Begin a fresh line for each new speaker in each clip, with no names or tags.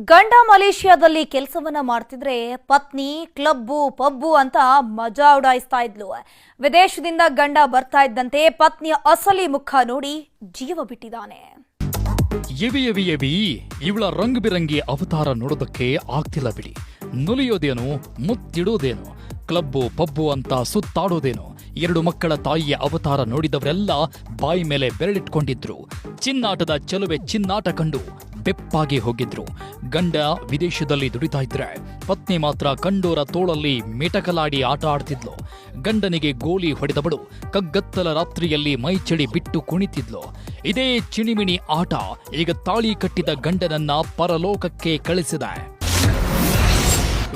ಗಂಡ ಮಲೇಷಿಯಾದಲ್ಲಿ ಕೆಲಸವನ್ನ ಮಾಡ್ತಿದ್ರೆ ಪತ್ನಿ ಕ್ಲಬ್ಬು ಪಬ್ಬು ಅಂತ ಮಜಾ ಉಡಾಯಿಸ್ತಾ ಇದ್ಲು. ವಿದೇಶದಿಂದ ಗಂಡ ಬರ್ತಾ ಇದ್ದಂತೆ ಪತ್ನಿಯ ಅಸಲಿ ಮುಖ ನೋಡಿ ಜೀವ ಬಿಟ್ಟಿದ್ದಾನೆ.
ಎವಿ ಇವಳ ರಂಗ್ ಬಿರಂಗಿ ಅವತಾರ ನೋಡೋದಕ್ಕೆ ಆಗ್ತಿಲ್ಲ ಬಿಡಿ. ನುಲಿಯೋದೇನು, ಮುತ್ತಿಡೋದೇನು, ಕ್ಲಬ್ಬು ಪಬ್ಬು ಅಂತ ಸುತ್ತಾಡೋದೇನು. 2 ಮಕ್ಕಳ ತಾಯಿಯ ಅವತಾರ ನೋಡಿದವರೆಲ್ಲ ಬಾಯಿ ಮೇಲೆ ಬೆರಳಿಟ್ಕೊಂಡಿದ್ರು. ಚಿನ್ನಾಟದ ಚೆಲುವೆ ಚಿನ್ನಾಟ ಕಂಡು ಬೆಪ್ಪಾಗಿ ಹೋಗಿದ್ರು. ಗಂಡ ವಿದೇಶದಲ್ಲಿ ದುಡಿತಾ ಇದ್ರೆ ಪತ್ನಿ ಮಾತ್ರ ಕಂಡೋರ ತೋಳಲ್ಲಿ ಮಿಟಕಲಾಡಿ ಆಟ ಆಡ್ತಿದ್ಲು. ಗಂಡನಿಗೆ ಗೋಲಿ ಹೊಡೆದವಳು ಕಗ್ಗತ್ತಲ ರಾತ್ರಿಯಲ್ಲಿ ಮೈಚಳಿ ಬಿಟ್ಟು ಕುಣಿತಿದ್ಲು. ಇದೇ ಚಿಣಿಮಿಣಿ ಆಟ ಈಗ ತಾಳಿ ಕಟ್ಟಿದ ಗಂಡನನ್ನ ಪರಲೋಕಕ್ಕೆ ಕಳಿಸಿದೆ.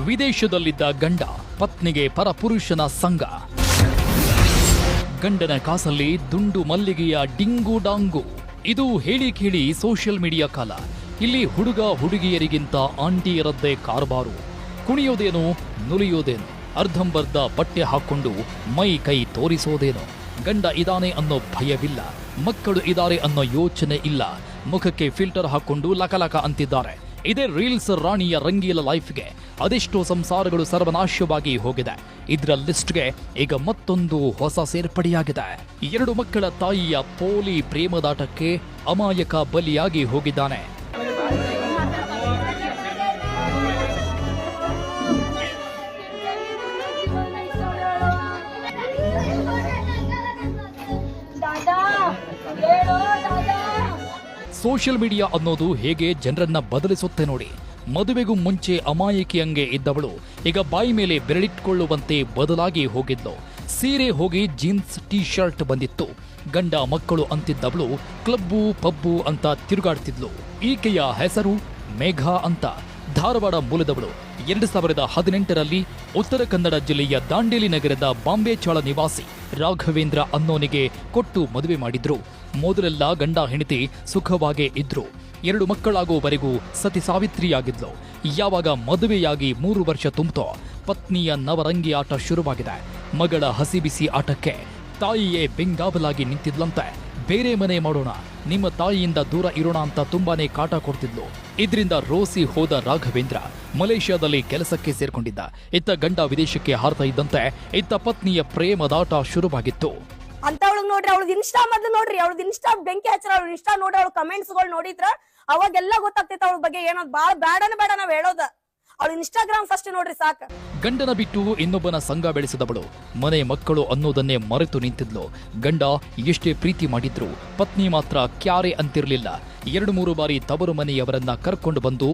ವಿದೇಶದಲ್ಲಿದ್ದ ಗಂಡ ಪತ್ನಿಗೆ ಪರಪುರುಷನ ಸಂಗ. ಗಂಡನ ಕಾಸಲ್ಲಿ ದುಂಡು ಮಲ್ಲಿಗೆಯ ಡಿಂಗು ಡಾಂಗು. ಇದು ಹೇಳಿ ಕೇಳಿ ಸೋಷಿಯಲ್ ಮೀಡಿಯಾ ಕಾಲ. ಇಲ್ಲಿ ಹುಡುಗ ಹುಡುಗಿಯರಿಗಿಂತ ಆಂಟಿಯರದ್ದೇ ಕಾರ್ಬಾರು. ಕುಣಿಯೋದೇನು, ನುಲಿಯೋದೇನು, ಅರ್ಧಂಬರ್ಧ ಬಟ್ಟೆ ಹಾಕೊಂಡು ಮೈ ಕೈ ತೋರಿಸೋದೇನು. ಗಂಡ ಇದಾನೆ ಅನ್ನೋ ಭಯವಿಲ್ಲ, ಮಕ್ಕಳು ಇದಾರೆ ಅನ್ನೋ ಯೋಚನೆ ಇಲ್ಲ. ಮುಖಕ್ಕೆ ಫಿಲ್ಟರ್ ಹಾಕೊಂಡು ಲಕಲಕ ಅಂತಿದ್ದಾರೆ. ಇದೇ ರೀಲ್ಸ್ ರಾಣಿಯ ರಂಗೀಲ ಲೈಫ್ಗೆ ಅದೆಷ್ಟೋ ಸಂಸಾರಗಳು ಸರ್ವನಾಶವಾಗಿ ಹೋಗಿದೆ. ಇದರ ಲಿಸ್ಟ್ಗೆ ಈಗ ಮತ್ತೊಂದು ಹೊಸ ಸೇರ್ಪಡೆಯಾಗಿದೆ. 2 ಮಕ್ಕಳ ತಾಯಿಯ ಪೋಲಿ ಪ್ರೇಮದಾಟಕ್ಕೆ ಅಮಾಯಕ ಬಲಿಯಾಗಿ ಹೋಗಿದ್ದಾನೆ. ಸೋಷಿಯಲ್ ಮೀಡಿಯಾ ಅನ್ನೋದು ಹೇಗೆ ಜನರನ್ನ ಬದಲಿಸುತ್ತೆ ನೋಡಿ. ಮದುವೆಗೂ ಮುಂಚೆ ಅಮಾಯಕಿಯಂಗೆ ಇದ್ದವಳು ಈಗ ಬಾಯಿ ಮೇಲೆ ಬೆರಳಿಟ್ಕೊಳ್ಳುವಂತೆ ಬದಲಾಗಿ ಹೋಗಿದ್ಲು. ಸೀರೆ ಹೋಗಿ ಜೀನ್ಸ್ ಟೀ ಶರ್ಟ್ ಬಂದಿತ್ತು. ಗಂಡ ಮಕ್ಕಳು ಅಂತಿದ್ದವಳು ಕ್ಲಬ್ಬು ಪಬ್ಬು ಅಂತ ತಿರುಗಾಡ್ತಿದ್ಲು. ಈಕೆಯ ಹೆಸರು ಮೇಘ ಅಂತ. ಧಾರವಾಡ ಮೂಲದವಳು. 2018ರಲ್ಲಿ ಉತ್ತರ ಕನ್ನಡ ಜಿಲ್ಲೆಯ ದಾಂಡೇಲಿ ನಗರದ ಬಾಂಬೆ ಚಾಳ ನಿವಾಸಿ ರಾಘವೇಂದ್ರ ಅನ್ನೋನಿಗೆ ಕೊಟ್ಟು ಮದುವೆ ಮಾಡಿದ್ರು. ಮೊದಲೆಲ್ಲ ಗಂಡ ಹೆಂಡತಿ ಸುಖವಾಗೇ ಇದ್ರು. 2 ಮಕ್ಕಳಾಗುವವರೆಗೂ ಸತಿ ಸಾವಿತ್ರಿಯಾಗಿದ್ಲು. ಯಾವಾಗ ಮದುವೆಯಾಗಿ 3 ವರ್ಷ ತುಂಬಿತೋ ಪತ್ನಿಯ ನವರಂಗಿ ಆಟ ಶುರುವಾಗಿದೆ. ಮಗಳ ಹಸಿಬಿಸಿ ಆಟಕ್ಕೆ ತಾಯಿಯೇ ಬೆಂಗಾವಲಾಗಿ ನಿಂತಿದ್ಲಂತೆ. ಬೇರೆ ಮನೆ ಮಾಡೋಣ, ನಿಮ್ಮ ತಾಯಿಯಿಂದ ದೂರ ಇರೋಣ ಅಂತ ತುಂಬಾನೇ ಕಾಟ ಕೊಡ್ತಿದ್ಲು. ಇದರಿಂದ ರೋಸಿ ಹೋದ ರಾಘವೇಂದ್ರ ಮಲೇಷ್ಯಾದಲ್ಲಿ ಕೆಲಸಕ್ಕೆ ಸೇರ್ಕೊಂಡಿದ್ದ. ಇತ್ತ ಗಂಡ ವಿದೇಶಕ್ಕೆ ಹಾರ್ತಾ ಇದ್ದಂತೆ ಇತ್ತ ಪತ್ನಿಯ ಪ್ರೇಮದಾಟ ಶುರುವಾಗಿತ್ತು.
ಅಂತವಳಗ್ ನೋಡ್ರಿ, ಅವಳದ್ ಇನ್ಸ್ಟಾ ಮೊದ್ಲು ನೋಡ್ರಿ, ಅವಳದ್ ಇನ್ಸ್ಟಾ ಬೆಂಕಿ ಹಚ್ಚರ. ಅವಳ ಇನ್ಸ್ಟಾ ನೋಡಿ ಅವಳ ಕಮೆಂಟ್ಸ್ಗಳು ನೋಡಿದ್ರ ಅವಾಗೆಲ್ಲ ಗೊತ್ತಾಗ್ತೈತೆ ಅವಳ ಬಗ್ಗೆ ಏನೋ ಬಾಳ ಬೇಡ ನಾವ್ ಹೇಳೋದ. ಅವಳ ಇನ್ಸ್ಟಾಗ್ರಾಮ್ ಫಸ್ಟ್ ನೋಡ್ರಿ ಸಾಕ.
ಗಂಡನ ಬಿಟ್ಟು ಇನ್ನೊಬ್ಬನ ಸಂಘ ಬೆಳೆಸಿದವಳು ಮನೆ ಮಕ್ಕಳು ಅನ್ನೋದನ್ನೇ ಮರೆತು ನಿಂತಿದ್ಲು. ಗಂಡ ಎಷ್ಟೇ ಪ್ರೀತಿ ಮಾಡಿದ್ರು ಪತ್ನಿ ಮಾತ್ರ ಕ್ಯಾರೆ ಅಂತಿರ್ಲಿಲ್ಲ. 2-3 ಬಾರಿ ತವರು ಮನೆಯವರನ್ನ ಕರ್ಕೊಂಡು ಬಂದು